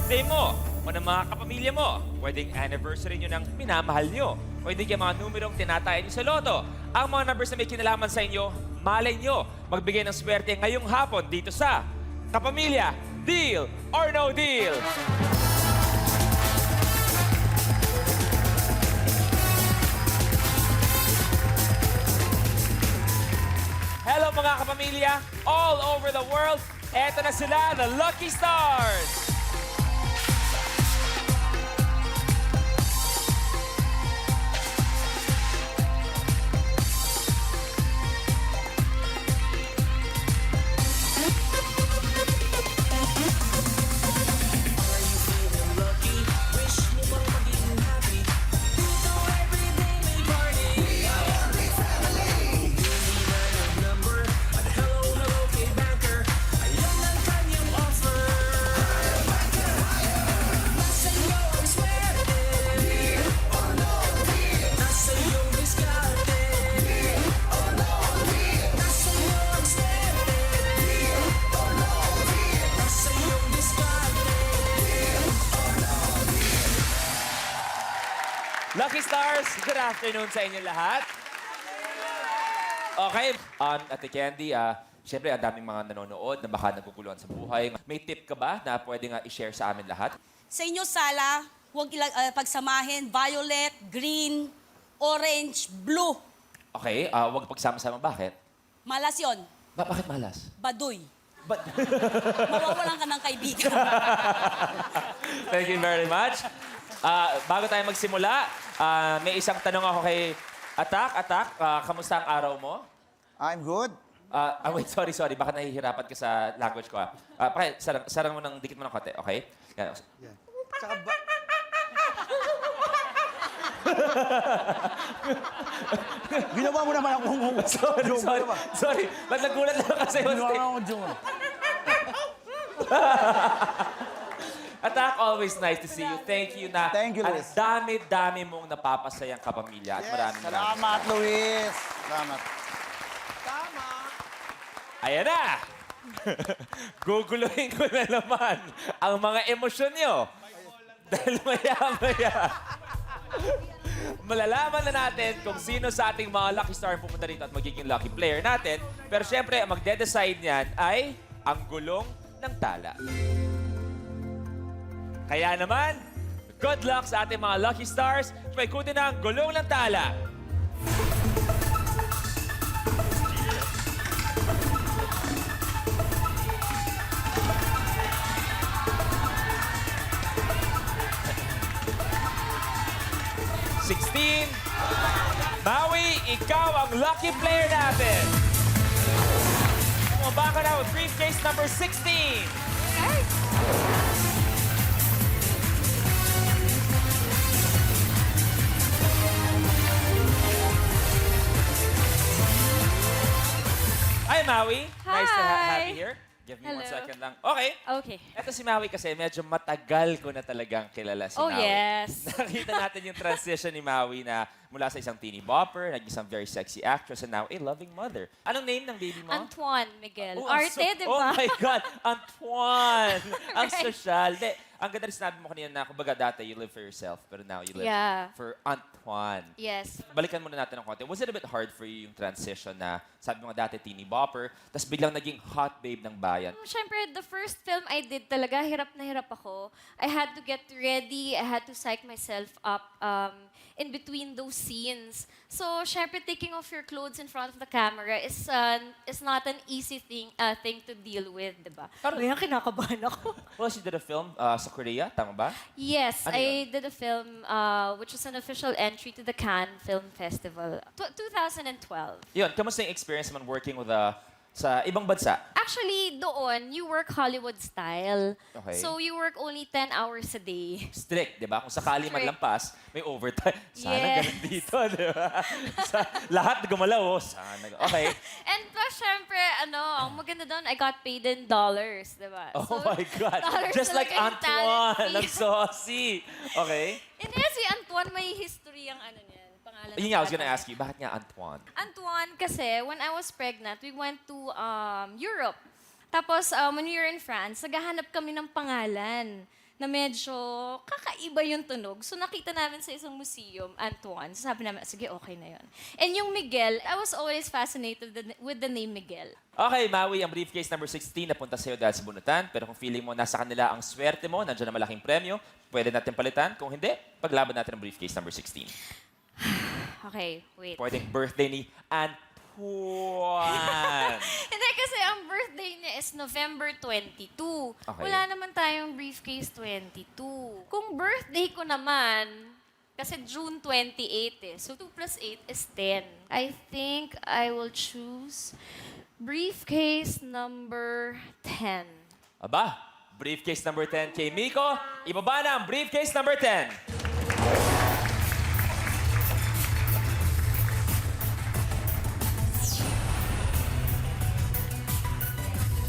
birthday mo o ng mga kapamilya mo. Pwedeng anniversary nyo ng minamahal nyo. Pwede yung mga numerong tinatayan nyo sa loto. Ang mga numbers na may kinalaman sa inyo, malay nyo magbigay ng swerte ngayong hapon dito sa Kapamilya, Deal or No Deal? Hello mga kapamilya, all over the world. Eto na sila, the Lucky Stars! Lucky Stars, good afternoon sa inyo lahat. Okay, Ate Candy, siyempre ang daming mga nanonood na baka naguguluhan sa buhay. May tip ka ba na pwede nga i-share sa amin lahat? Sa inyo, Sala, huwag pagsamahin violet, green, orange, blue. Okay, huwag pagsama-sama. Bakit? Malas yun. Bakit malas? Baduy. But... Mawawalan ka ng kaibigan. Thank you very much. Bago tayo magsimula, may isang tanong ako kay Atak. Atak, kamusta ang araw mo? I'm good. Wait, sorry. Baka nahihirapan ka sa language ko. Sarang mo ng dikit mo ng konti, okay? Yan. Yeah. Tsaka ba... Ginawa mo naman akong... Sorry. Ba't nagulat lang kasi yung Ginawa stick? mo akong joke. Atak, always nice to see you. Thank you na. Thank you, Ang Luis. dami-dami mong napapasayang kapamilya. At maraming Salamat, Luis. Salamat. Ayan na! Guguluhin ko na naman ang mga emosyon nyo. Dahil maya-maya, malalaman na natin kung sino sa ating mga lucky star ang pupunta dito at magiging lucky player natin. Pero syempre, ang magde-decide niyan ay ang gulong ng tala. Kaya naman, good luck sa ating mga lucky stars. Paikutin na ang gulong ng tala. $16. Maui, ikaw ang lucky player natin. Bumaba ka na with briefcase number 16. Hi, Maui. Nice to have you here. Give me 1 Hello. second lang. Okay. Okay. Ito si Maui kasi medyo matagal ko na talagang kilala si Oh, Maui. yes. Nakita natin yung transition ni Maui na mula sa isang teeny bopper, naging isang very sexy actress, and now a loving mother. Anong name ng baby mo? Antoine Miguel. Oh, ang Arte, so- di Oh ba? my God! Antoine! Ang Right. sosyal. De, ang ganda rin sinabi mo kanina na, kumbaga dati you live for yourself, pero now you live Yeah. for Antoine. Yes. Balikan muna natin ng konti. Was it a bit hard for you yung transition na, sabi mo nga dati, teeny bopper, tapos biglang naging hot babe ng bayan? Siyempre, the first film I did talaga, hirap na hirap ako. I had to get ready. I had to psych myself up in between those scenes. So, syempre, taking off your clothes in front of the camera is not an easy thing to deal with, di ba? Kaya kinakabahan ako. Well, she did a film sa Korea, tama ba? Yes, Ano I did a film which was an official entry to the Cannes Film Festival. 2012. Yun, kamusta yung experience man working with sa ibang bansa? Actually, doon, you work Hollywood style. Okay. So, you work only 10 hours a day. Strict, di ba? Kung sakali man Strict. lampas, may overtime. Sana Yes. ganun dito, di ba? Lahat gumalaw, oh. Sana. Okay. And plus, syempre, ang maganda doon, I got paid in dollars, di ba? Oh my God. dollars Just like talaga yung talent Antoine. fee. Ang saucy. Okay. Hindi, si Antoine, may history ang niyan. Pangalan Yun ng nga, I was bata gonna niya. ask you, bakit nga Antoine? Antoine, kasi when I was pregnant, we went to Europe. Tapos, when we were in France, naghahanap kami ng pangalan. na medyo kakaiba yung tunog. So nakita namin sa isang museum, Antoine. So sabi namin, sige, okay na yun. And yung Miguel, I was always fascinated with the name Miguel. Okay, Maui, ang briefcase number 16 napunta sa'yo dahil sa bunutan. Pero kung feeling mo nasa kanila ang swerte mo, nandiyan na malaking premyo, pwede natin palitan. Kung hindi, paglaban natin ang briefcase number 16. Okay, wait. Pwedeng birthday ni Antoine. Hindi kasi ang birthday niya is November 22. Okay. Wala naman tayong briefcase 22. Kung birthday ko naman, kasi June 28 eh. So 2 plus 8 is 10. I think I will choose briefcase number 10. Aba, briefcase number 10 kay Miko. Ibaba na ang briefcase number 10.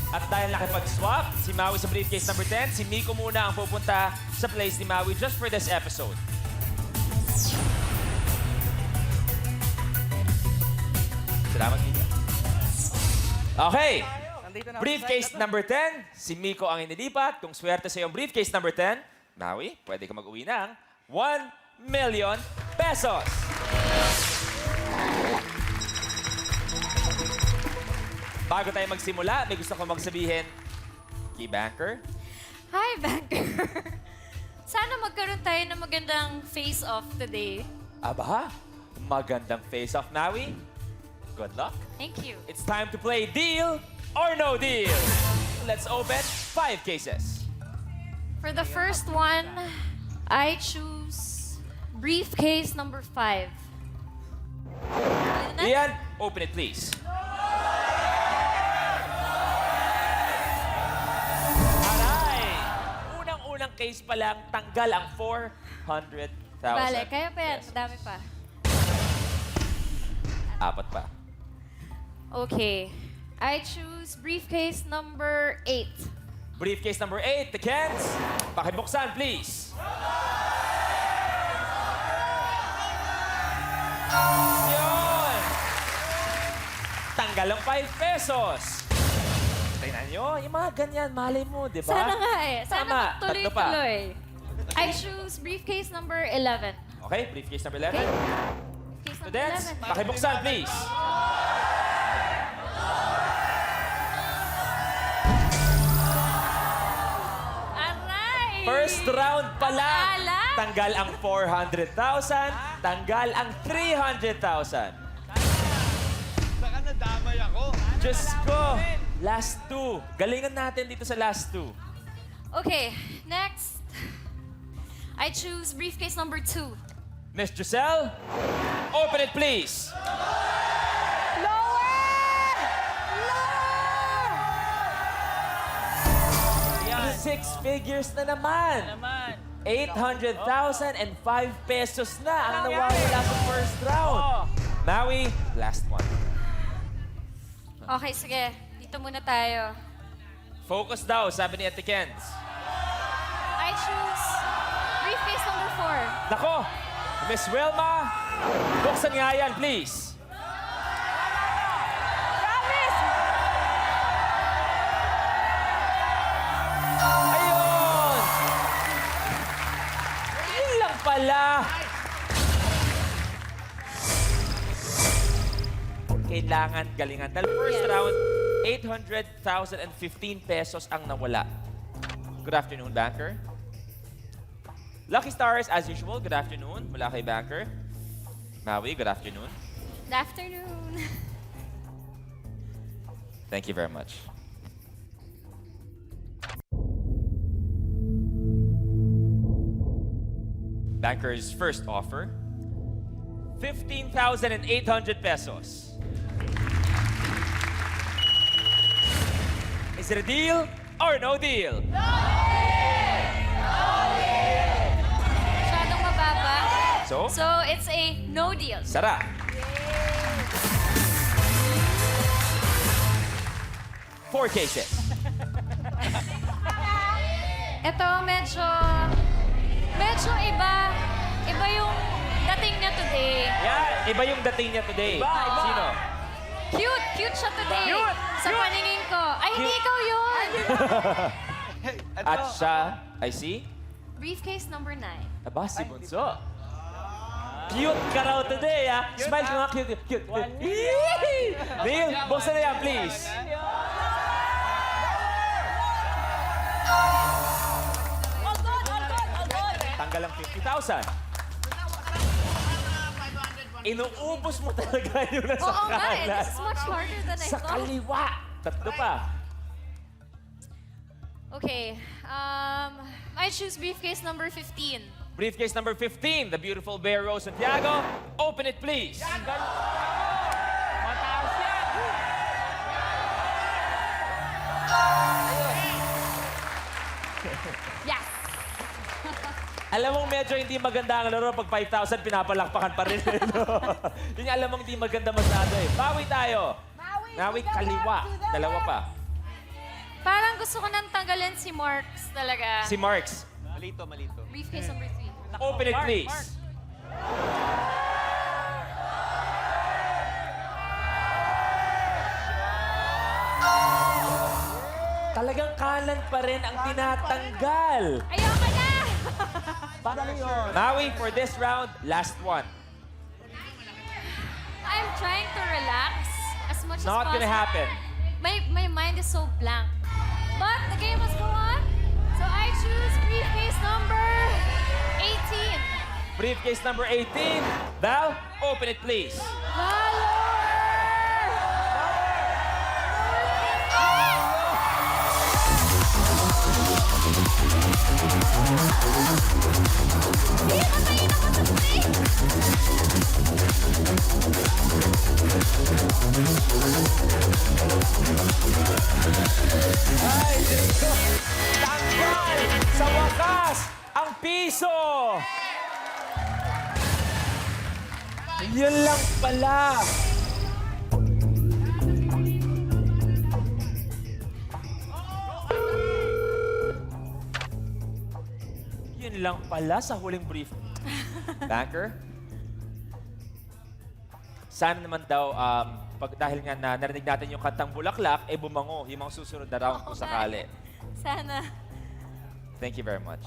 At dahil nakipag-swap, si Maui sa briefcase number 10, si Miko muna ang pupunta sa place ni Maui just for this episode. Salamat, Miko. Okay. Briefcase number 10, si Miko ang inilipat. Kung swerte sa iyong briefcase number 10, Maui, pwede ka mag-uwi ng 1 million pesos. Bago tayo magsimula, may gusto ko magsabihin, Key Banker. Hi, banker. Sana magkaroon tayo ng magandang face-off today. Aba, magandang face-off, Maui. Good luck. Thank you. It's time to play Deal or No Deal. Let's open 5 cases. For the first one, I choose briefcase number 5. Ian, open it please. Aray! Unang-unang case pa lang, tanggal ang 400,000. Bale, kaya pa yan. pesos. Madami pa. 4 pa. Okay. I choose briefcase number 8. Briefcase number 8, the Kens. Pakibuksan, please. Yun! Tanggal ang 5 pesos. Tingnan nyo, yung mga ganyan, malay mo, di ba? Sana nga eh. Tama. Sana Tatlo pa. tuloy-tuloy. I choose briefcase number 11. Okay, briefcase number 11. Briefcase number Students, 11. pakibuksan, please. Aray! First round pa lang. Ala! Tanggal ang 400,000, tanggal ang 300,000. Saka nadamay ako. Diyos ko, last 2. Galingan natin dito sa last 2. Okay, next. I choose briefcase number 2. Miss Giselle, open it please. Lower! 6 figures na naman. 800,000 and 5 pesos na ang nawawala sa first round. Maui, last one. Okay, sige. Dito muna tayo. Focus daw, sabi ni Ate Kens. I choose briefcase number 4. Nako, Miss Wilma, buksan nga yan, please. Ayun! Yun lang pala. Kailangan galingan. Dahil first round, 800,015 pesos ang nawala. Good afternoon, Banker. Lucky Stars, as usual, good afternoon. Mula kay Banker. Maui, good afternoon. Good afternoon. Thank you very much. Banker's first offer, 15,800 pesos. Is it a deal or no deal? Masyadong mababa. So, So, it's a no deal. Sara. Four cases. Ito, medyo iba. Iba yung dating niya today. Yeah, iba yung dating niya today. Sino? Cute siya today. Cute! Sa paningin ko. Ay, hindi Cute. ikaw yun. At siya, I see, Briefcase number 9. Aba, si Bunso. Cute ka raw today, ha? Smile ka nga, cute. Cute. Yee! Neil, buksan na yan, please. All good, all good, all good. Tanggal ang 50,000. Inuubos mo talaga yung nasa Oo nga eh. kanan. This is much harder than I Sa thought. kaliwa. Tatlo pa. Okay. I choose briefcase number 15. Briefcase number 15, the beautiful Bear Rose Santiago. Open it, please. Yes. Alam mong medyo hindi maganda ang laro pag 5,000, pinapalakpakan pa rin. No? Yun yung alam mong hindi maganda masyado eh. Bawi tayo. Bawi kaliwa. Dalawa pa. Parang gusto ko nang tanggalin si Marks talaga. Si Marks. Malito, malito. Briefcase number 3. Open it, please. Talagang kanan pa rin ang tinatanggal. Ayoko na! Maui, for this round, last one. I'm trying to relax as much as Not possible. gonna happen. My mind is so blank. But the game must go on. So I choose briefcase number 18. Briefcase number 18. Val, open it, please. Valor! Ay, Diyos ko. Tanggal sa wakas ang piso. Yun lang pala. Yun lang pala sa huling brief. Banker? Sana naman daw, dahil nga narinig natin yung kantang Bulaklak, eh bumango yung mga susunod na round kung sakali. Sana. Thank you very much.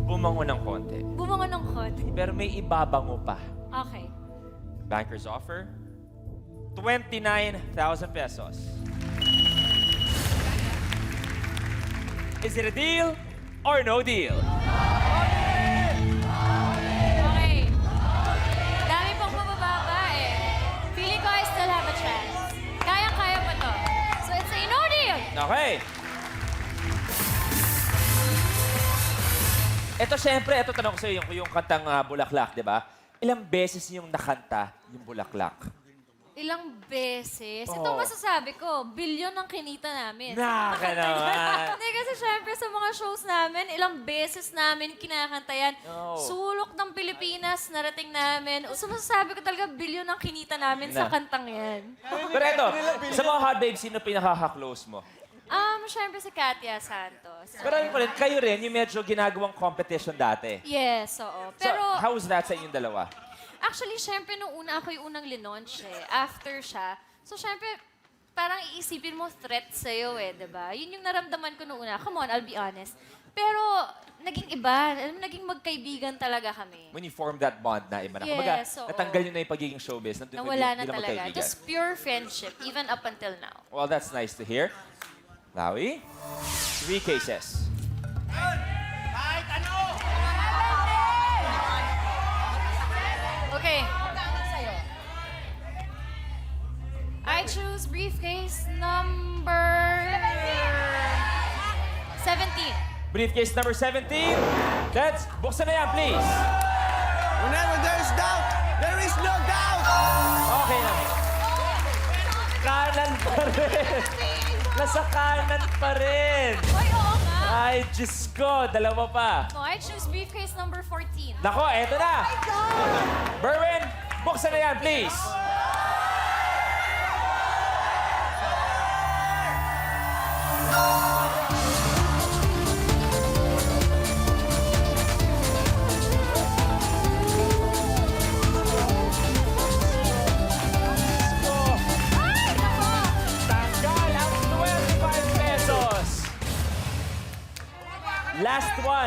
Bumango ng konti. Bumango ng konti. Pero may ibabango pa. Okay. Banker's offer, 29,000 pesos. Is it a deal or no deal? Okay. Dami pong mabababa eh. Feeling ko I still have a chance. Kayang-kaya pa to. So it's a no deal. Okay. Ito syempre, ito tanong ko sa'yo, yung kantang Bulaklak, di ba? Ilang beses yung nakanta yung Bulaklak? Ilang beses? Ito Oo. masasabi ko, bilyon ang kinita namin. Naka naman. Hindi kasi syempre sa mga shows namin, ilang beses namin kinakanta yan. Oo. Sulok ng Pilipinas, narating namin. So masasabi ko talaga, bilyon ang kinita namin sa Na. kantang yan. Pero ito, sa mga hot babes, sino pinaka-close mo? Syempre si Katia Santos. Pero yun pa rin, kayo rin, yung medyo ginagawang competition dati. Yes, oo. So, Pero how was that sa inyong dalawa? actually, syempre nung una ako yung unang linonch eh. After siya. So syempre, parang iisipin mo threat sa'yo eh, di ba? Yun yung naramdaman ko nung una. Come on, I'll be honest. Pero naging iba. Naging magkaibigan talaga kami. When you formed that bond na iba na. Yes, Kumbaga, oo. natanggal yun na yung pagiging showbiz. Nandun Nawala na bilang talaga. magkaibigan. Just pure friendship, even up until now. Well, that's nice to hear. Lawi, 3 cases. Okay. I choose briefcase number 17. Briefcase number 17. Let's buksan na yan, please. Whenever there's doubt, there is no doubt! Okay na. Kanan pa rin. Nasa kanan pa rin. Oy, oo nga. Ay, Diyos ko. Dalawa pa. No, I choose briefcase number 14. Nako, eto na. Berwin, buksan na yan, please.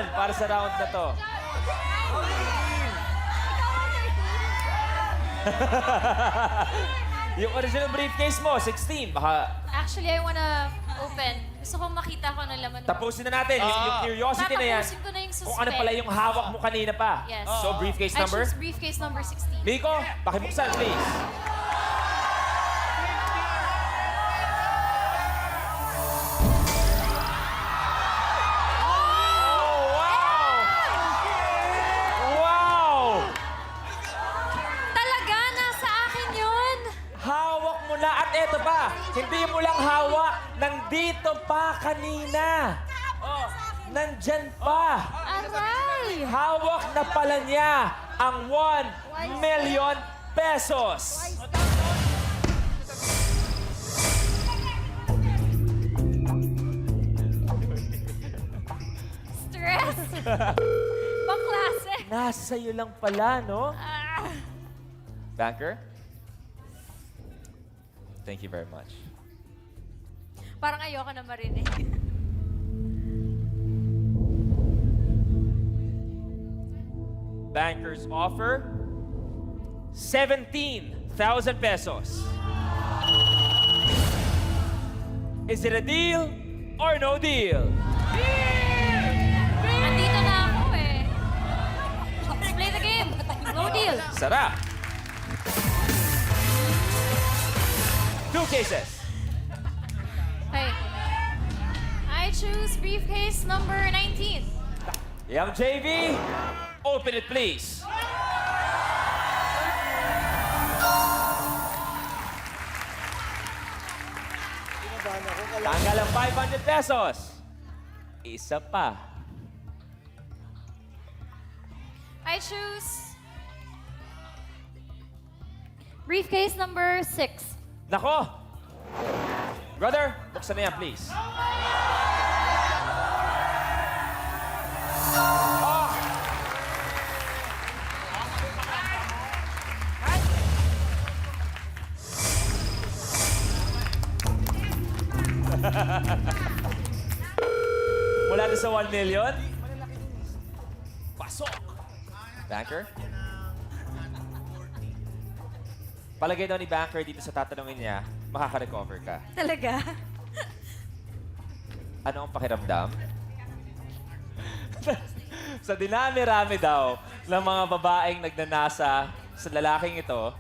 naman para sa round na to. Yung original briefcase mo, 16. Baka Actually, I wanna open. Gusto kong makita ko ng laman. tapusin na natin. Yung curiosity na yan. Tatapusin ko na yung suspect. Kung ano pala yung hawak mo kanina pa. Yes. So, briefcase I number? choose briefcase number 16. Miko, pakibuksan, please. Oh, wow! Wow! Talaga? Nasa akin yun? Hawak mo na. At eto pa, hindi mo lang hawak. Nandito pa kanina. Oh, nandyan pa. Aray! Hawak na pala niya ang 1 million pesos. Stress! Bang klase? Nasa iyo lang pala, no? Ah. Banker? Thank you very much. Parang ayoko na marinig. Bankers offer 17,000 pesos. Is it a deal or no deal? Andito na ako eh. Let's play the game. No deal. Sarap! 2 cases. Okay. I choose briefcase number 19. Young JV, open it please. Tanggal ang 500 pesos. Isa pa. I choose briefcase number 6. Nako! Brother, buksan na yan, please. Ah! Mula doon sa 1 million. Pasok! Banker? Palagay daw ni Banker dito sa tatanungin niya, makaka-recover ka. Talaga? Ano ang pakiramdam? Sa dinami-rami daw ng mga babaeng nagnanasa sa lalaking ito,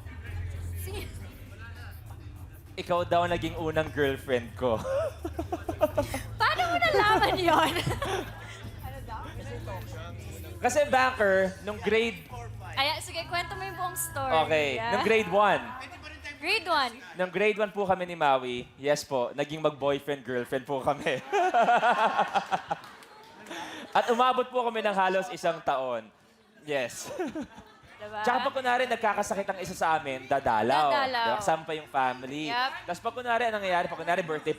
ikaw daw naging unang girlfriend ko. Paano mo nalaman yon? Kasi Banker, nung grade... Ay, sige, kwento mo yung buong story. Okay, Yeah. nung grade 1. Grade 1. Nung grade 1 po kami ni Maui, yes po, naging mag-boyfriend-girlfriend po kami. At umabot po kami ng halos 1 taon. Yes. Diba? Tsaka pag kunwari nagkakasakit ang isa sa amin, dadalaw. Dadalaw. Diba? Kasama pa yung family. Yep. Tapos pag kunwari, anong nangyayari? Pag kunwari, birthday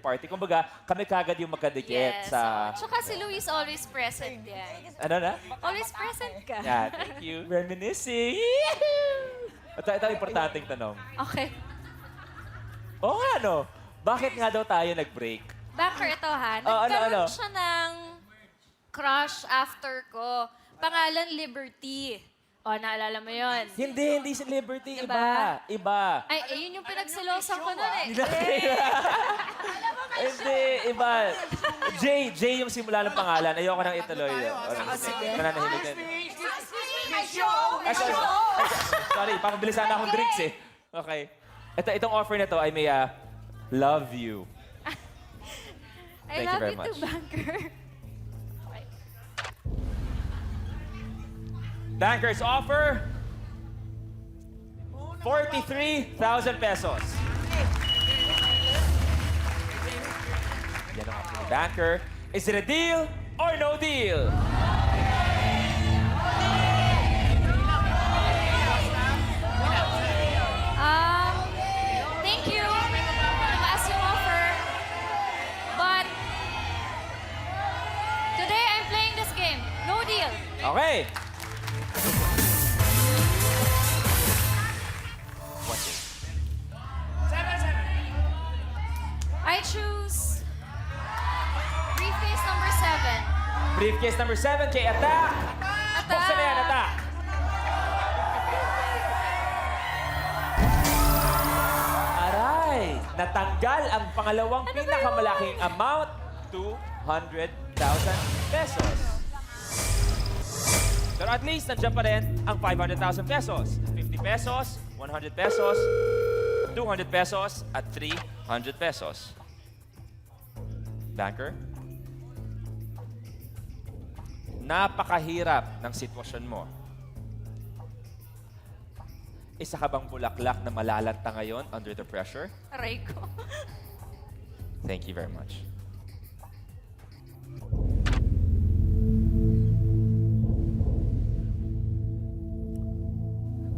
party, kumbaga, kami kagad yung magkadikit Yes. sa... Tsaka si Luis always present yan. Ano na? Always present ka. Yeah, thank you. Reminiscing. Ito importanteng tanong. Okay. Oo nga, no? Bakit nga daw tayo nag-break? Banker, ito ha. Oh, Nagkaroon ano? siya ng crush after ko. Pangalan Liberty. O, naalala mo yon? Hindi si Liberty. Diba? Iba. Ay, ayun yung pinagsilosan ko nun eh. Hindi, iba. Jay yung simula ng pangalan. Ayoko nang ituloy. Mananahimik na. Ay, sorry, pakabilisan na akong drinks eh. Okay. Itong offer na to ay may love you. I Thank you love very you much. too, Banker. Bankers offer 43,000 pesos. Yan ang offer ni Banker. Is it a deal or no deal? Thank you. Tumaas yung offer. But, today I'm playing this game. No deal. Okay. I choose briefcase number 7. Briefcase number 7 kay Attack. Buksan na yan, Attack. Aray! Natanggal ang pangalawang pinakamalaking amount, 200,000 pesos. Pero at least, nandiyan pa rin ang 500,000 pesos. 50 pesos, 100 pesos, 200 pesos, at 300 pesos. Banker? Napakahirap ng sitwasyon mo. Isa ka bang bulaklak na malalanta ngayon under the pressure? Aray ko. Thank you very much.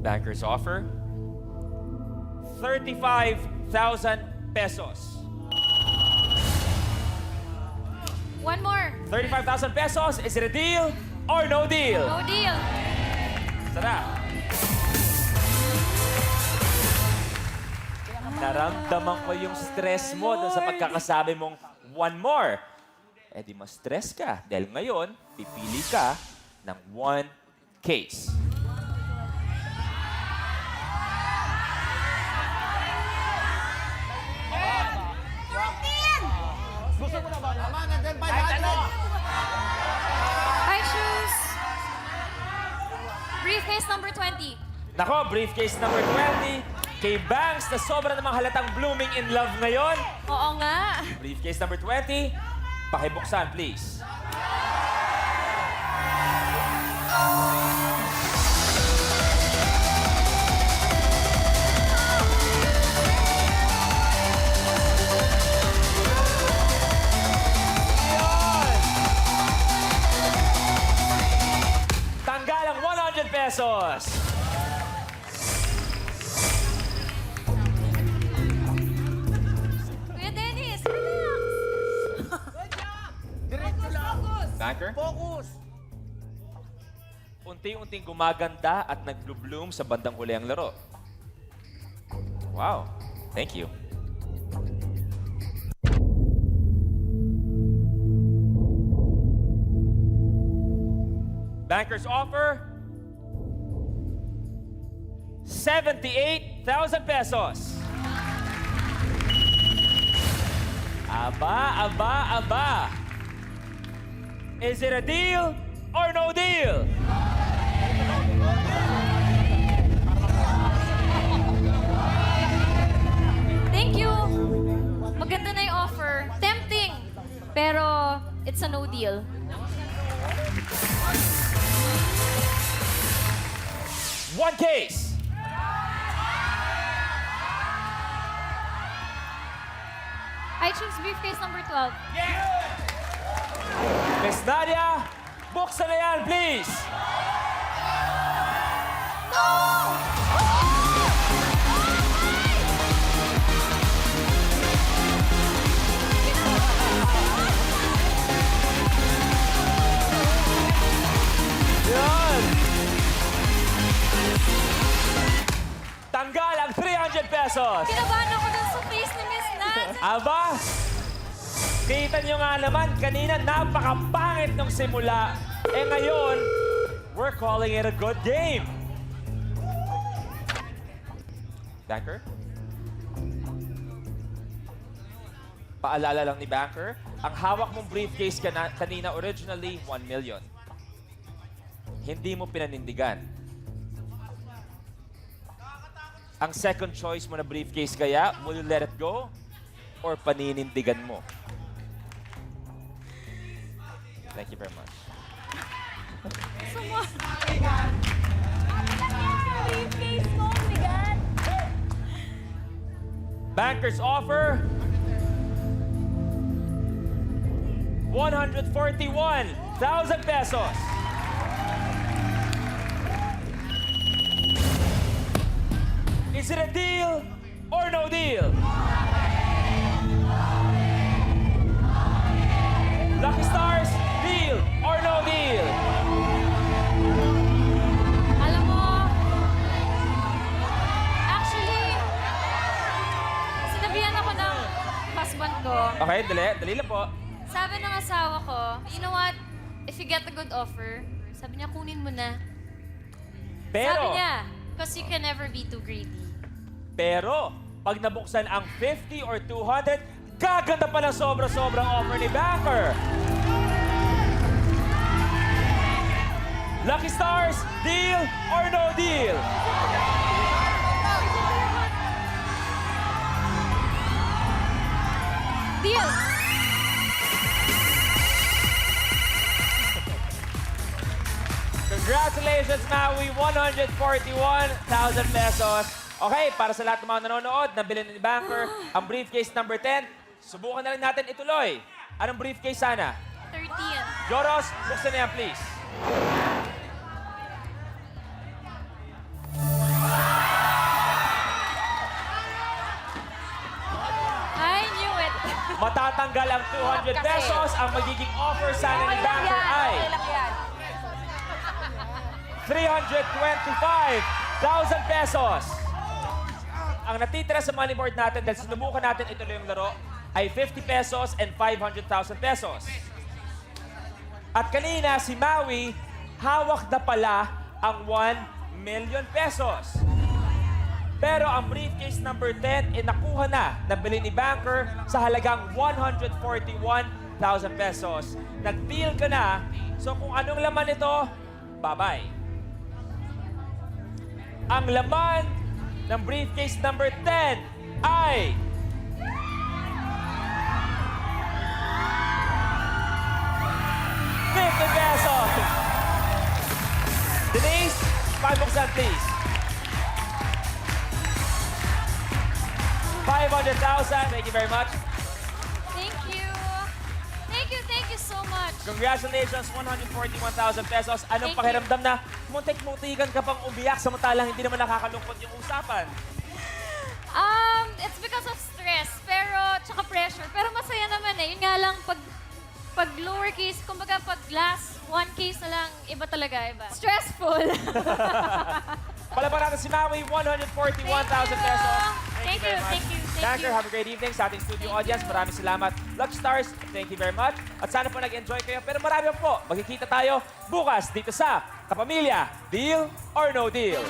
Banker's offer, 35,000 pesos. One more. 35,000 pesos, is it a deal or no deal? No deal. Tara. Naramdaman ko yung stress mo dun sa pagkakasabi mong one more. Eh di mas stress ka dahil ngayon, pipili ka ng one case. Gusto mo na ba? Naman, and then 500. I choose briefcase number 20. Nako, briefcase number 20 kay Banks na sobra namang halatang blooming in love ngayon. Oo nga. Briefcase number 20, pakibuksan please. Tanggal ang 100 pesos. Kuya Dennis, relax. Diretso lang. Banker? Focus. Unti-unting gumaganda at nag-bloom sa bandang huli ang laro. Wow. Thank you. Banker's offer, 78,000 pesos. Aba, aba, aba. Is it a deal or no deal? Thank you. Maganda na yung offer. Tempting. Pero it's a no deal. One case. I choose briefcase number 12. Miss Nadia, buksan na yan, please. Yan. Tanggal ang 300 pesos. Kinabahan ako dun sa face ni Miss Nat. Aba, kita nyo nga naman, kanina napakapangit nung simula. Eh ngayon, we're calling it a good game. Banker? Paalala lang ni Banker, ang hawak mong briefcase kanina originally 1 million. Hindi mo pinanindigan. Ang second choice mo na briefcase kaya, will you let it go or paninindigan mo? Thank you very much. Banker's offer, 141,000 pesos. Is it a deal or no deal? Lucky Stars, deal or no deal? Alam mo, actually, sinabihan ako ng husband ko. Okay, dali lang po. Sabi ng asawa ko, you know what? If if you get a good offer, sabi niya, kunin mo na. Sabi Pero, niya, because you can never be too greedy. pero, pag nabuksan ang 50 or 200, gaganda pa ng sobra-sobrang offer ni Banker. Lucky Stars, deal or no deal? Deal! Congratulations, Maui! 141,000 pesos. Okay, para sa lahat ng mga nanonood, nabili ni Banker ang briefcase number 10. Subukan na lang natin ituloy. Anong briefcase sana? 13. Joros, buksan na yan, please. I knew it. Matatanggal ang 200 pesos. Ang magiging offer sana ni Banker ay 325,000 pesos. Ang natitira sa money board natin dahil sinubukan natin ituloy yung laro ay 50 pesos and 500,000 pesos. At kanina, si Maui, hawak na pala ang 1 million pesos. Pero ang briefcase number 10 ay nakuha na, nabili ni Banker sa halagang 141,000 pesos. Nag-deal ka na, so kung anong laman ito, bye-bye. Ang laman ng briefcase number 10 ay... ₱50. Denise, pabuksan please. 500,000. Thank you very much. Thank you. Thank you so much. Congratulations, 141,000 pesos. Anong Thank pakiramdam na muntik-muntikan ka pang umiyak samantalang hindi naman nakakalungkot yung usapan? It's because of stress, tsaka pressure. Pero masaya naman eh. Yun nga lang, pag lowercase, kumbaga pag last one case na lang, iba talaga, iba. Stressful. Palaban natin si Maui, 141,000 pesos. Thank you, very much. thank you. Banker, have a great evening sa ating studio audience. Maraming salamat. Lucky Stars, thank you very much. At sana po nag-enjoy kayo. Pero marami po, magkikita tayo bukas dito sa Kapamilya, Deal or No Deal?